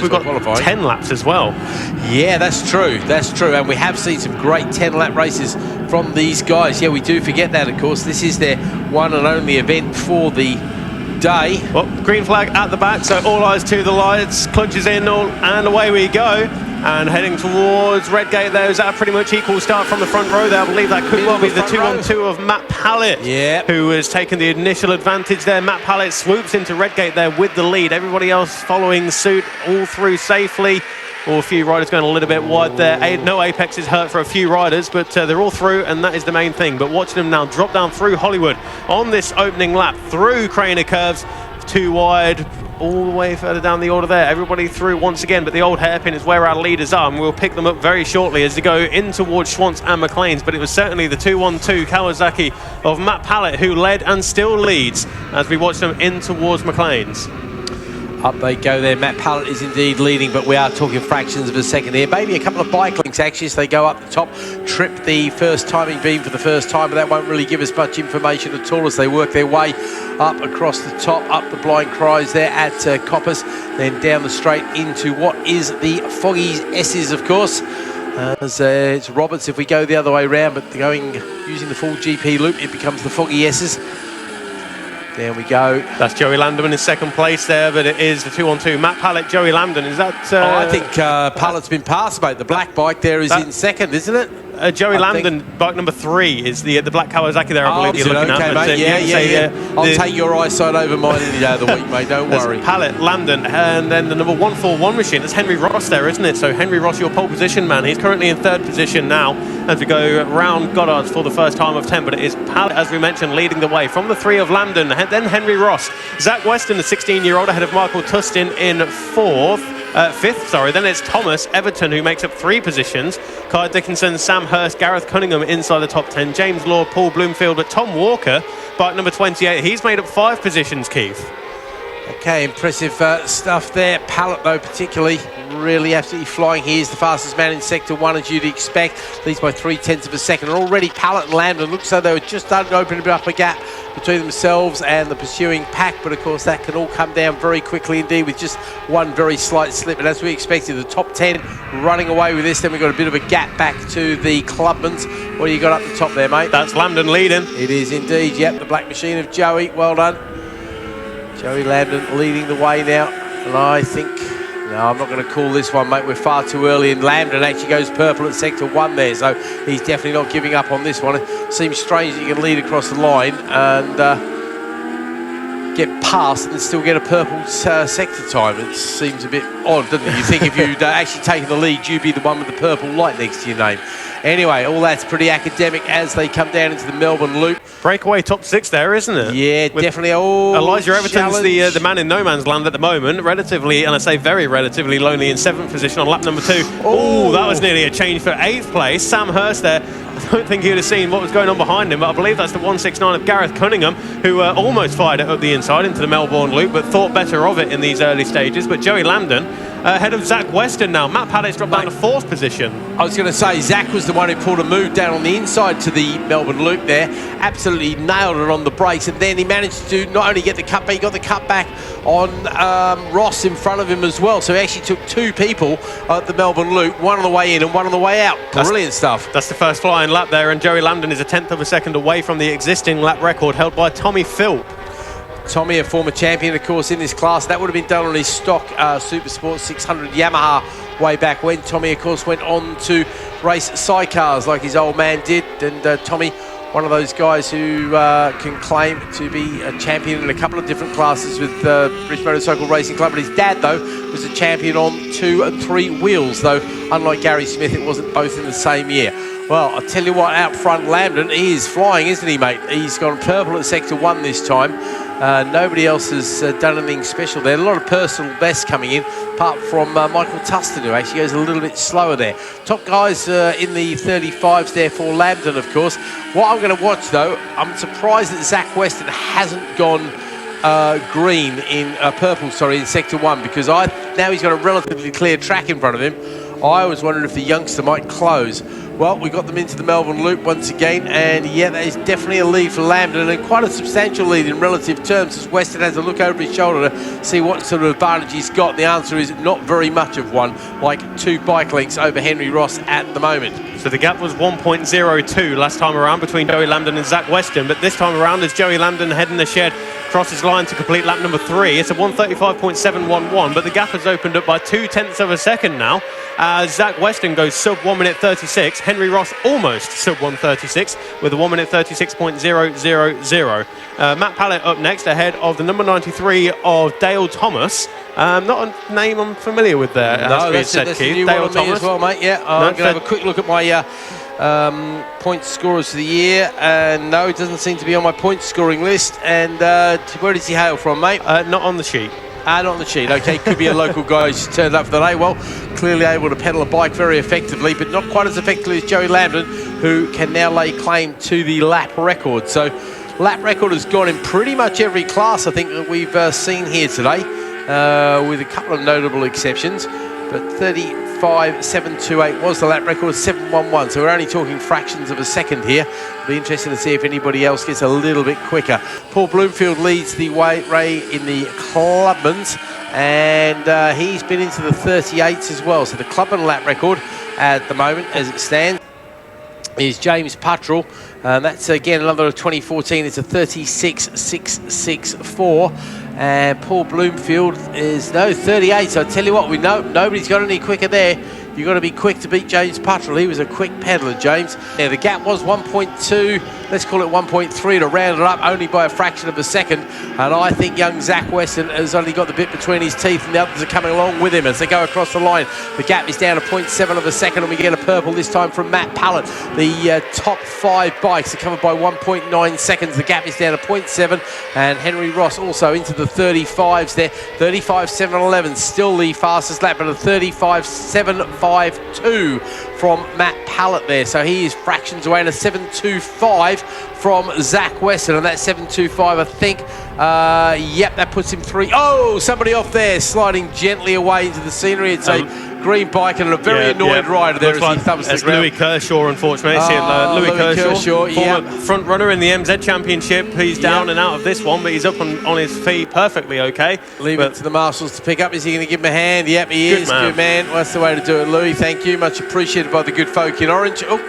plus we've got 10 laps as well. Yeah, that's true. That's true. And we have seen some great 10-lap races from these guys. Yeah, we do forget that, of course. This is their one and only event for the day. Well, green flag at the back, so all eyes to the lights, clutches in, and away we go. And heading towards Redgate there, is that a pretty much equal start from the front row there? I believe that could well be the 2-on-2 of Matt Pallett, who has taken the initial advantage there. Matt Pallett swoops into Redgate there with the lead. Everybody else following suit, all through safely. Or a few riders going a little bit wide there. No apex is hurt for a few riders, but they're all through, and that is the main thing. But watching them now drop down through Hollywood on this opening lap, through Craner Curves, too wide, all the way further down the order there. Everybody through once again, but the old hairpin is where our leaders are, and we'll pick them up very shortly as they go in towards Schwantz and McLean's. But it was certainly the 2-1-2 Kawasaki of Matt Pallett who led and still leads as we watch them in towards McLean's. Up they go there. Matt Pallett is indeed leading, but we are talking fractions of a second here. Maybe a couple of bike links actually, so they go up the top, trip the first timing beam for the first time, but that won't really give us much information at all as they work their way up across the top, up the blind cries there at Coppers, then down the straight into what is the Foggy S's, of course. As it's Roberts if we go the other way round, but using the full GP loop, it becomes the Foggy S's. There we go. That's Joey Landerman in second place there, but it is the 2-on-2. Matt Pallett, Joey Lambden. Is that... I think Pallett's been passed, mate. The black bike there is in second, isn't it? Joey Lambden, bike number 3, is the black Kawasaki there, I believe you're looking at. Mate. Yeah. I'll take your eyesight over mine any day of the week, mate. Don't worry. Pallett, Lambden, and then the number 141 machine. That's Henry Ross there, isn't it? So Henry Ross, your pole position man. He's currently in third position now as we go round Goddard's for the first time of 10. But it is Pallett, as we mentioned, leading the way from the 3 of Lambden. Then Henry Ross. Zach Weston, the 16-year-old, ahead of Michael Tustin in fifth. Then it's Thomas Everton, who makes up 3 positions. Kai Dickinson, Sam Hurst, Gareth Cunningham inside the top 10. James Law, Paul Bloomfield, but Tom Walker, bike number 28, he's made up 5 positions, Keith. Okay, impressive stuff there. Pallett, though, particularly, really absolutely flying. He is the fastest man in Sector 1, as you'd expect. Leads by 0.3 of a second. And already Pallett and Lambden looks like they were just starting to open up a gap between themselves and the pursuing pack. But, of course, that can all come down very quickly indeed with just one very slight slip. And as we expected, the top 10 running away with this. Then we've got a bit of a gap back to the Clubmans. What do you got up the top there, mate? That's Lambden leading. It is indeed, yep. The black machine of Joey. Well done. Joey Lambden leading the way now, and I think, no, I'm not going to call this one, mate. We're far too early, and Lambden actually goes purple at Sector 1 there, so he's definitely not giving up on this one. It seems strange that you can lead across the line and get past and still get a purple sector time. It seems a bit odd, doesn't it? You think if you'd actually taken the lead, you'd be the one with the purple light next to your name. Anyway, all that's pretty academic as they come down into the Melbourne Loop. Breakaway top 6 there, isn't it? Yeah, with definitely. Elijah Everton's the man in no man's land at the moment. Relatively, and I say very relatively, lonely in 7th position on lap number 2. Oh, that was nearly a change for 8th place. Sam Hurst there. I don't think he would have seen what was going on behind him, but I believe that's the 169 of Gareth Cunningham, who almost fired it up the inside into the Melbourne Loop, but thought better of it in these early stages. But Joey Lambden ahead of Zach Weston now. Matt Paddock's dropped down to 4th position. I was going to say, Zach was the one who pulled a move down on the inside to the Melbourne Loop there. Absolutely nailed it on the brakes, and then he managed to not only get the cut, but he got the cut back on Ross in front of him as well. So he actually took 2 people at the Melbourne Loop, one on the way in and one on the way out. Brilliant stuff. That's the first flying lap there, and Joey Lambden is a 1/10 of a second away from the existing lap record held by Tommy Philp. Tommy, a former champion, of course, in this class. That would have been done on his stock Super Sport 600 Yamaha way back when. Tommy, of course, went on to race sidecars like his old man did. And Tommy, one of those guys who can claim to be a champion in a couple of different classes with British Motorcycle Racing Club. But his dad, though, was a champion on 2 and 3 wheels, though, unlike Gary Smith, it wasn't both in the same year. Well, I'll tell you what, out front, Lambden, he is flying, isn't he, mate? He's gone purple at Sector 1 this time. Nobody else has done anything special there. A lot of personal bests coming in, apart from Michael Tustin, who actually goes a little bit slower there. Top guys in the 35s there for Lambden, of course. What I'm going to watch, though, I'm surprised that Zach Weston hasn't gone green in purple, in Sector 1, because now he's got a relatively clear track in front of him. I was wondering if the youngster might close. Well, we got them into the Melbourne Loop once again, and yeah, that is definitely a lead for Lambden, and quite a substantial lead in relative terms, as Weston has a look over his shoulder to see what sort of advantage he's got. The answer is not very much of one, like 2 bike lengths over Henry Ross at the moment. So the gap was 1.02 last time around between Joey Lambden and Zach Weston, but this time around, as Joey Lambden heading the shed, crosses line to complete lap number 3. It's a 1:35.711, but the gap has opened up by 0.2 of a second now. Zach Weston goes sub 1 minute 36. Henry Ross almost sub 1:36 with a 1 minute 36.000. Matt Pallett up next ahead of the number 93 of Dale Thomas. Not a name I'm familiar with there. No, that's a new Dale one on me as well, mate. Yeah, I'm going to have a quick look at my point scorers for the year, and no, it doesn't seem to be on my point scoring list. And where does he hail from, mate? Not on the sheet. Not on the sheet. Okay, could be a local guy who's turned up for the day. Well, clearly able to pedal a bike very effectively, but not quite as effectively as Joey Lambden, who can now lay claim to the lap record. So lap record has gone in pretty much every class, I think, that we've seen here today, with a couple of notable exceptions. But 35.728 was the lap record, 7.11. So we're only talking fractions of a second here. It'll be interesting to see if anybody else gets a little bit quicker. Paul Bloomfield leads the way, Ray, in the Clubmans, and he's been into the 38s as well. So the Clubman lap record at the moment, as it stands, is James Puttrell. That's again another 2014. It's a 36.664. And Paul Bloomfield is 38. So I tell you what, we know nobody's got any quicker there. You've got to be quick to beat James Puttrell. He was a quick peddler, James. Yeah, the gap was 1.2, let's call it 1.3 to round it up, only by a fraction of a second. And I think young Zach Weston has only got the bit between his teeth, and the others are coming along with him as they go across the line. The gap is down to 0.7 of a second, and we get a purple this time from Matt Pallett. The top 5 bikes are covered by 1.9 seconds. The gap is down to 0.7, and Henry Ross also into the 35s there. 35.711, still the fastest lap, but a 35.752 from Matt Pallett there. So he is fractions away, and a 7.25 from Zach Weston, and that 7.25, I think, yep, that puts him 3. Oh, somebody off there sliding gently away into the scenery. It's a green bike and a very annoyed rider there as he thumps the ground. Louis Kershaw, unfortunately. Louis Kershaw, former front runner in the MZ Championship. He's down and out of this one, but he's up on his feet perfectly okay. Leave it to the marshals to pick up. Is he going to give him a hand? Yep, he is. Good man. Well, that's the way to do it, Louis. Thank you. Much appreciated by the good folk in orange. Oh,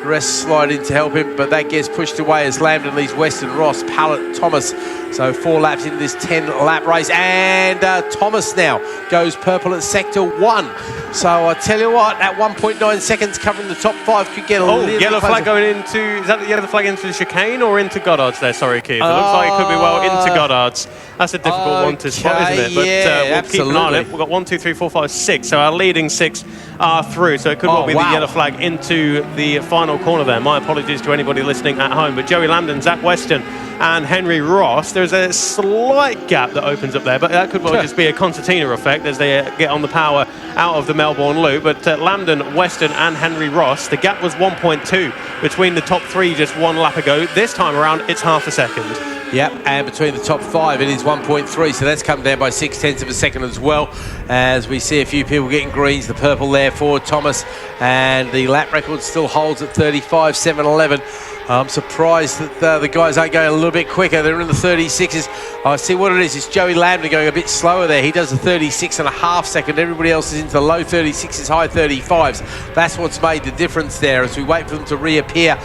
the rest slide in to help him, but that gets pushed away as Lambden leads Weston, Ross, Pallett, Thomas. So 4 laps into this 10-lap race, and Thomas now goes purple at sector 1. So I tell you what, that 1.9 seconds covering the top 5 could get a little yellow closer. flag going into, is that the yellow flag into the chicane or into Goddard's there? Sorry, Keith. It looks like it could be well into Goddard's. That's a difficult one to spot, isn't it? But we'll keep an eye on it. We've got 1, 2, 3, 4, 5, 6. So our leading 6 are through. So it could well be the yellow flag into the final corner there. My apologies to anybody listening at home. But Joey Lambden, Zach Weston and Henry Ross, there's a slight gap that opens up there, but that could well just be a concertina effect as they get on the power out of the Melbourne Loop. But Lambden, Weston and Henry Ross, the gap was 1.2 between the top 3 just 1 lap ago. This time around, it's half a second. Yep, and between the top 5 it is 1.3, so that's come down by 0.6 of a second as well, as we see a few people getting greens. The purple there for Thomas, and the lap record still holds at 35.711. I'm surprised that the guys aren't going a little bit quicker. They're in the 36s. I see what it is. It's Joey Lambden going a bit slower there. He does a 36.5 second. Everybody else is into the low 36s, high 35s. That's what's made the difference there as we wait for them to reappear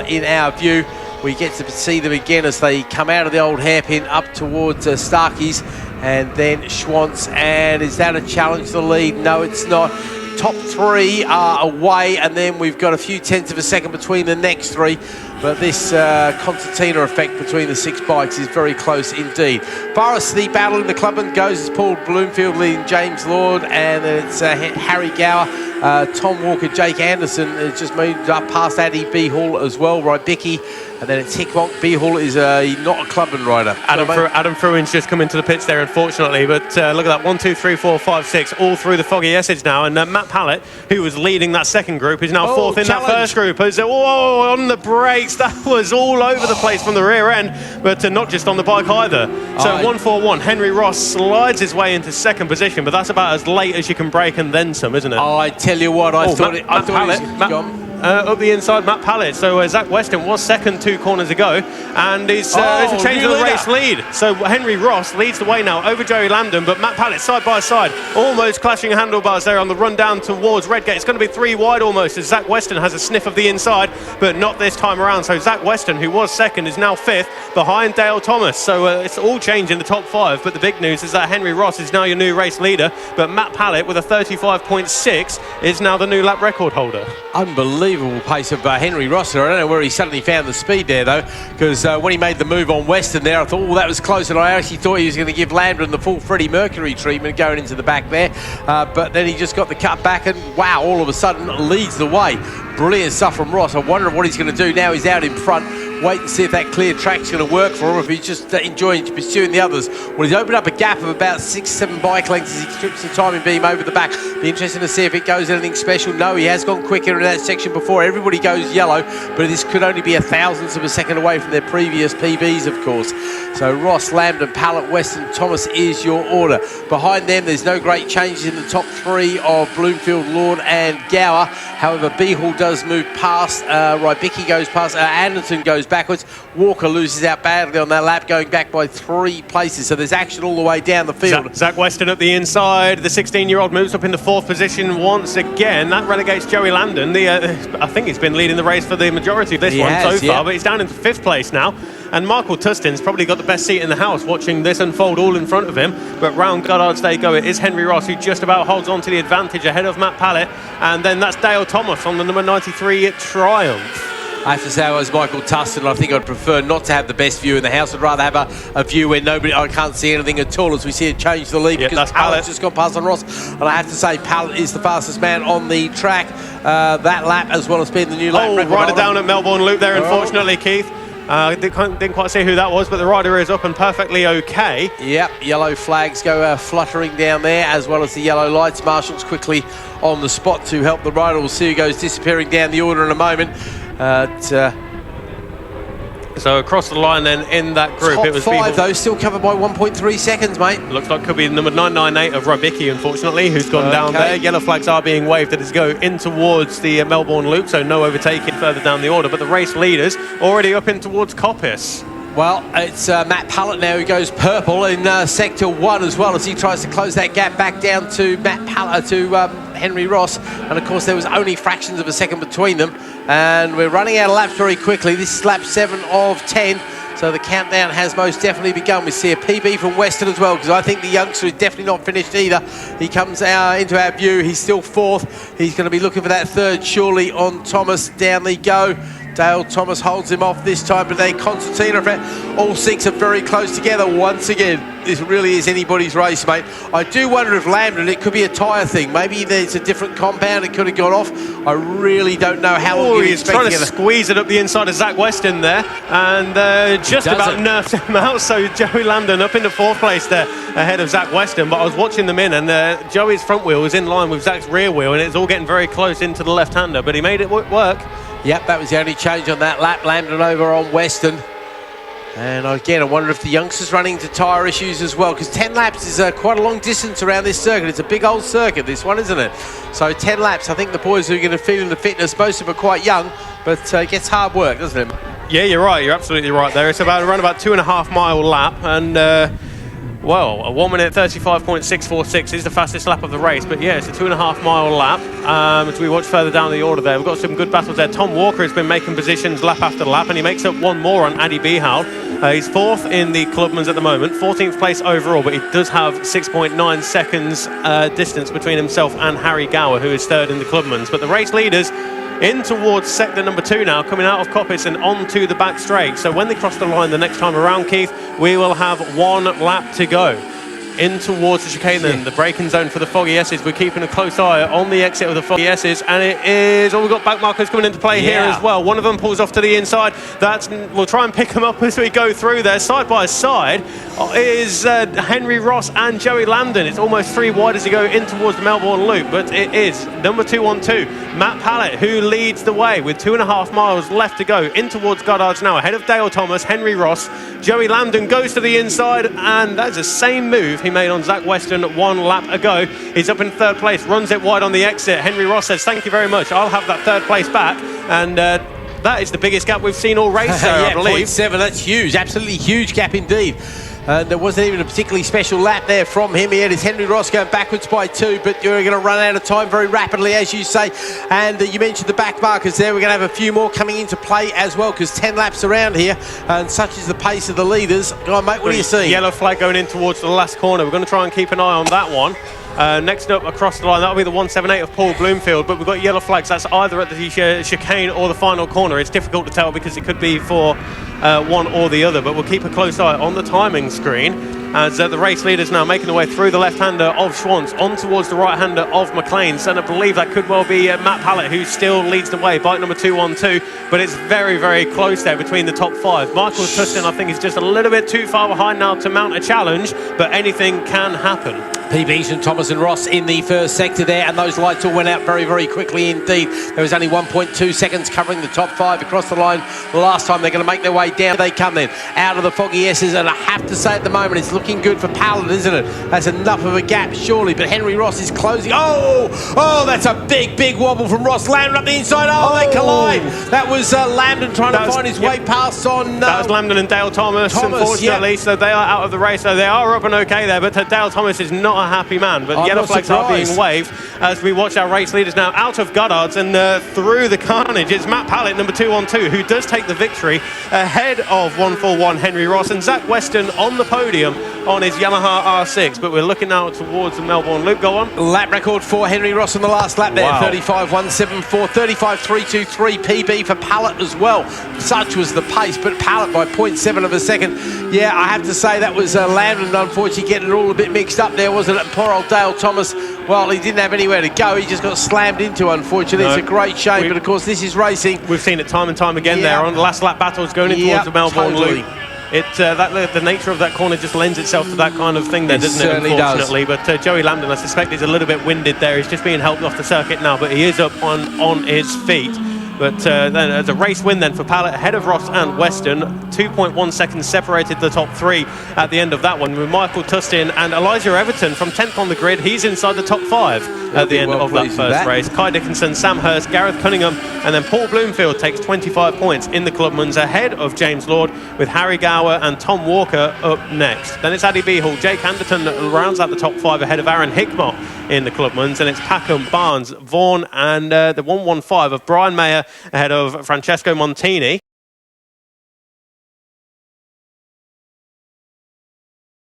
in our view. We get to see them again as they come out of the old hairpin up towards Starkey's, and then Schwantz. And is that a challenge to the lead? No, it's not. Top 3 are away, and then we've got a few tenths of a second between the next 3. But this concertina effect between the 6 bikes is very close indeed. Far as the battle in the Clubman goes, is Paul Bloomfield leading James Lord, and then it's Harry Gower, Tom Walker, Jake Anderson has just moved up past Addy B Hall as well, Rybicki, and then it's Hickmonk. B Hall is not a Clubman rider. Adam Fruin's just come into the pits there, unfortunately, but look at that, 1, 2, 3, 4, 5, 6, all through the foggy Essex now, and Matt Pallett, who was leading that second group, is now 4th in that first group. Whoa, on the brakes, that was all over the place from the rear end, but not just on the bike either. So 1-4-1, Henry Ross slides his way into second position, but that's about as late as you can brake and then some, isn't it? I tell you what, I thought it was gone. up the inside, Matt Pallett. So Zach Weston was second 2 corners ago, and it's a change of the race lead. So Henry Ross leads the way now over Joey Lambden, but Matt Pallett side by side, almost clashing handlebars there on the run down towards Redgate. It's going to be 3 wide almost, as Zach Weston has a sniff of the inside, but not this time around. So Zach Weston, who was second, is now 5th behind Dale Thomas. So it's all change in the top 5, but the big news is that Henry Ross is now your new race leader, but Matt Pallett with a 35.6 is now the new lap record holder. Unbelievable pace of Henry Ross there. I don't know where he suddenly found the speed there, though, because when he made the move on Weston there, I thought, oh, that was close, and I actually thought he was going to give Lambden the full Freddie Mercury treatment going into the back there, but then he just got the cut back, and wow, all of a sudden leads the way. Brilliant stuff from Ross. I wonder what he's going to do now. He's out in front. Wait and see if that clear track's going to work for him, if he's just enjoying pursuing the others. Well, he's opened up a gap of about 6-7 bike lengths as he strips the timing beam over the back. Be interesting to see if it goes anything special. No, he has gone quicker in that section before. Everybody goes yellow, but this could only be a thousandth of a second away from their previous PBs, of course. So Ross, Lambden, Pallett, Weston, Thomas is your order. Behind them, there's no great changes in the top 3 of Bloomfield, Lord and Gower. However, Beehall does move past, Rybicki goes past, Anderton goes backwards. Walker loses out badly on that lap, going back by 3 places. So there's action all the way down the field. Zach Weston up the inside. The 16-year-old moves up into 4th position once again. That relegates Joey Lambden. I think he's been leading the race for the majority of this so far, but he's down in 5th place now. And Michael Tustin's probably got the best seat in the house watching this unfold all in front of him. But round Goddard's Day go, it is Henry Ross who just about holds on to the advantage ahead of Matt Pallett. And then that's Dale Thomas on the number 93 Triumph. I have to say, I was Michael Tustin. I think I'd prefer not to have the best view in the house. I'd rather have a view where I can't see anything at all as we see it change the lead, because Pallett's just gone past on Ross. And I have to say, Pallett is the fastest man on the track that lap, as well as being the new lap record. Rider down at Melbourne Loop there, unfortunately, Keith. Didn't quite see who that was, but the rider is up and perfectly okay. Yep, yellow flags go fluttering down there, as well as the yellow lights. Marshall's quickly on the spot to help the rider. We'll see who goes disappearing down the order in a moment. So across the line then in that group, top it was 5 though, still covered by 1.3 seconds, mate. Looks like could be number 998 of Rybicki, unfortunately, who's gone down there. Yellow flags are being waved as go in towards the Melbourne Loop, so no overtaking further down the order. But the race leaders already up in towards Coppice. Well, it's Matt Pallett now who goes purple in Sector 1 as well, as he tries to close that gap back down to Matt Pallett, to Henry Ross. And of course there was only fractions of a second between them, and we're running out of laps very quickly. This is lap 7 of 10, so the countdown has most definitely begun. We see a PB from Weston as well, because I think the youngster is definitely not finished either. He comes into our view, he's still 4th. He's going to be looking for that 3rd surely on Thomas. Down they go. Dale Thomas holds him off this time, but they Constantine are all 6 are very close together once again. This really is anybody's race, mate. I do wonder if Lambden, it could be a tyre thing. Maybe there's a different compound, it could have gone off. I really don't know how long he's trying to squeeze it up the inside of Zach Weston there, and just about nerfed him out. So Joey Lambden up into 4th place there ahead of Zach Weston. But I was watching them in, and Joey's front wheel was in line with Zach's rear wheel, and it's all getting very close into the left-hander, but he made it work. Yep, that was the only change on that lap. Lambden over on Weston. And again, I wonder if the youngsters running into tyre issues as well, because 10 laps is quite a long distance around this circuit. It's a big old circuit, this one, isn't it? So 10 laps, I think the boys are going to feel in the fitness. Most of them are quite young, but it gets hard work, doesn't it? Yeah, you're right. You're absolutely right there. It's around about 2.5 mile lap, and well, a 1 minute 35.646 is the fastest lap of the race, but yeah, it's a 2.5 mile lap. As we watch further down the order there, we've got some good battles there. Tom Walker has been making positions lap after lap, and he makes up 1 more on Addy Beehal. He's 4th in the Clubman's at the moment, 14th place overall, but he does have 6.9 seconds distance between himself and Harry Gower, who is 3rd in the Clubman's. But the race leaders in towards sector number 2 now, coming out of Coppice and onto the back straight. So when they cross the line the next time around, Keith, we will have 1 lap to go. In towards the chicane then, the braking zone for the Foggy S's. We're keeping a close eye on the exit of the Foggy S's, and it is, we've got back markers coming into play here as well. One of them pulls off to the inside. We'll try and pick them up as we go through there. Side by side is Henry Ross and Joey Lambden. It's almost 3 wide as you go in towards the Melbourne Loop, but it is number 212, Matt Pallett, who leads the way with 2.5 miles left to go in towards Goddard's now, ahead of Dale Thomas. Henry Ross, Joey Lambden goes to the inside, and that's the same move he made on Zach Weston 1 lap ago. He's up in 3rd place, runs it wide on the exit. Henry Ross says, thank you very much, I'll have that 3rd place back. And that is the biggest gap we've seen all race, yeah, I believe. 0.7, that's huge, absolutely huge gap indeed. There wasn't even a particularly special lap there from him. He had his Henry Ross going backwards by 2, but you're going to run out of time very rapidly, as you say. And you mentioned the back markers there. We're going to have a few more coming into play as well, because 10 laps around here, and such is the pace of the leaders. Go on, mate, what are you seeing? Yellow flag going in towards the last corner. We're going to try and keep an eye on that one. Next up across the line, that'll be the 178 of Paul Bloomfield, but we've got yellow flags. That's either at the chicane or the final corner. It's difficult to tell because it could be for one or the other, but we'll keep a close eye on the timing screen as the race leaders now making their way through the left-hander of Schwantz on towards the right-hander of McLean's, and I believe that could well be Matt Pallett, who still leads the way, bike number 212, but it's very, very close there between the top 5. Michael Tustin, I think, is just a little bit too far behind now to mount a challenge, but anything can happen. PBs and Thomas and Ross in the first sector there, and those lights all went out very, very quickly indeed. There was only 1.2 seconds covering the top 5 across the line. The last time they're going to make their way down, they come then out of the foggy S's, and I have to say at the moment it's looking good for Pallett, isn't it? That's enough of a gap, surely, but Henry Ross is closing. Oh, that's a big, big wobble from Ross. Lambden up the inside. They collide. That was Lambden trying to find his way past on... that was Lambden and Dale Thomas unfortunately, yep. So they are out of the race. So they are up and okay there, but Dale Thomas is not a happy man, but yellow flags are being waved as we watch our race leaders now out of Goddard's and through the carnage. It's Matt Pallett, number 212, who does take the victory ahead of 141 Henry Ross, and Zach Weston on the podium on his Yamaha R6. But we're looking now towards the Melbourne Loop. Go on. Lap record for Henry Ross on the last lap there. Wow. 35.174, 35.323 PB for Pallett as well. Such was the pace, but Pallett by 0.7 of a second. Yeah, I have to say that was Lambden unfortunately getting it all a bit mixed up there, wasn't it? Poor old Dale Thomas, well, he didn't have anywhere to go. He just got slammed into, unfortunately. It's a great shame, but of course this is racing. We've seen it time and time again there on the last lap battles going in towards the Melbourne Loop. The nature of that corner just lends itself to that kind of thing there, doesn't it, unfortunately. But Joey Lambden, I suspect, is a little bit winded there. He's just being helped off the circuit now, but he is up on his feet. But then as a race win then for Pallett ahead of Ross and Weston. 2.1 seconds separated the top 3 at the end of that one, with Michael Tustin and Elijah Everton from 10th on the grid. He's inside the top 5 at the end of that first race. Kai Dickinson, Sam Hurst, Gareth Cunningham, and then Paul Bloomfield takes 25 points in the Clubman's ahead of James Lord, with Harry Gower and Tom Walker up next. Then it's Addy Beehall. Jake Anderton rounds out the top 5 ahead of Aaron Hickmott in the Clubman's, and it's Packham, Barnes, Vaughan, and the 115 of Brian Mayer ahead of Francesco Montini.